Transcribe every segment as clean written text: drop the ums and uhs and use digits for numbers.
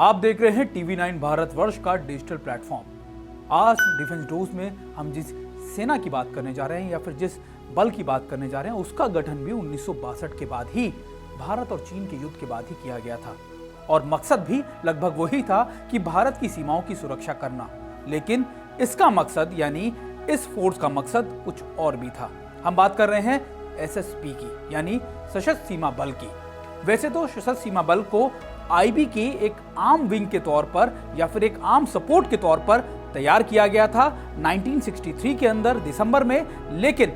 आप देख रहे हैं टीवी9 भारतवर्ष का डिजिटल प्लेटफॉर्म। आज डिफेंस डोज में हम जिस सेना की बात करने जा रहे हैं या फिर जिस बल की बात करने जा रहे हैं उसका गठन भी 1962 के बाद ही भारत और चीन के युद्ध के बाद ही किया गया था और मकसद भी लगभग वही था कि भारत की सीमाओं की सुरक्षा करना। लेकिन इसका मकसद यानी इस फोर्स का मकसद कुछ और भी था। हम बात कर रहे हैं एसएसबी की यानी सशस्त्र सीमा बल की। वैसे तो सशस्त्र सीमा बल को आईबी की एक आर्म विंग के तौर पर या फिर एक आर्म सपोर्ट के तौर पर तैयार किया गया था 1963 के अंदर दिसंबर में, लेकिन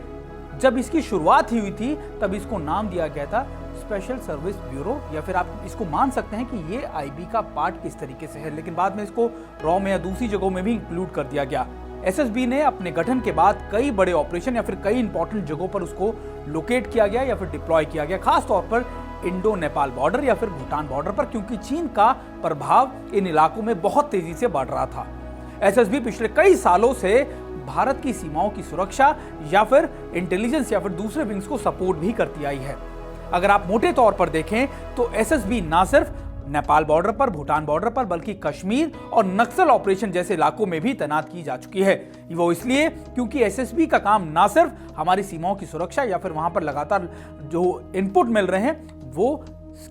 जब इसकी शुरुआत ही हुई थी तब इसको नाम दिया गया था स्पेशल सर्विस ब्यूरो, या फिर आप इसको मान सकते हैं कि ये आईबी का पार्ट किस तरीके से है, लेकिन बाद में इसको रॉ में या दूसरी जगहों में भी इंक्लूड कर दिया गया। एसएसबी ने अपने गठन के बाद कई बड़े ऑपरेशन या फिर कई इंपॉर्टेंट जगहों पर उसको लोकेट किया गया या फिर डिप्लॉय किया गया, खास तौर पर इंडो नेपाल बॉर्डर या फिर भूटान बॉर्डर पर, क्योंकि चीन का प्रभाव इन इलाकों में बहुत तेजी से बढ़ रहा था। एसएसबी पिछले कई सालों से भारत की सीमाओं की सुरक्षा या फिर इंटेलिजेंस या फिर दूसरे विंग्स को सपोर्ट भी करती आई है। अगर आप मोटे तौर पर देखें तो एसएसबी ना सिर्फ नेपाल बॉर्डर पर, भूटान बॉर्डर पर, बल्कि कश्मीर और नक्सल ऑपरेशन जैसे इलाकों में भी तैनात की जा चुकी है। वो इसलिए क्योंकि एसएसबी का काम ना सिर्फ हमारी सीमाओं की सुरक्षा या फिर वहां पर लगातार जो इनपुट मिल रहे हैं वो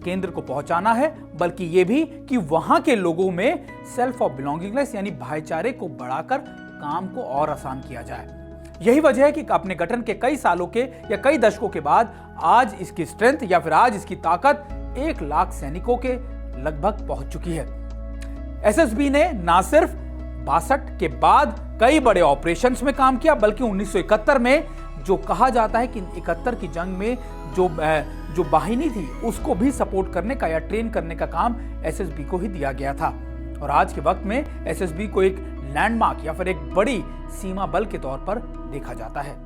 केंद्र को पहुंचाना है, बल्कि ये भी कि वहां के लोगों में सेल्फ ऑफ बिलोंगिंगनेस यानी भाईचारे को बढ़ाकर काम को और आसान किया जाए। यही वजह है कि अपने गठन के कई सालों के या कई दशकों के बाद आज इसकी स्ट्रेंथ या फिर आज इसकी ताकत 1 लाख सैनिकों के लगभग पहुंच चुकी है। एसएसबी ने ना सिर्फ 62 के बाद कई बड़े ऑपरेशंस में काम किया, बल्कि 1971 में जो कहा जाता है कि 71 की जंग में जो वाहिनी थी उसको भी सपोर्ट करने का या ट्रेन करने का काम एसएसबी को ही दिया गया था। और आज के वक्त में एसएसबी को एक लैंडमार्क या फिर एक बड़ी सीमा बल के तौर पर देखा जाता है।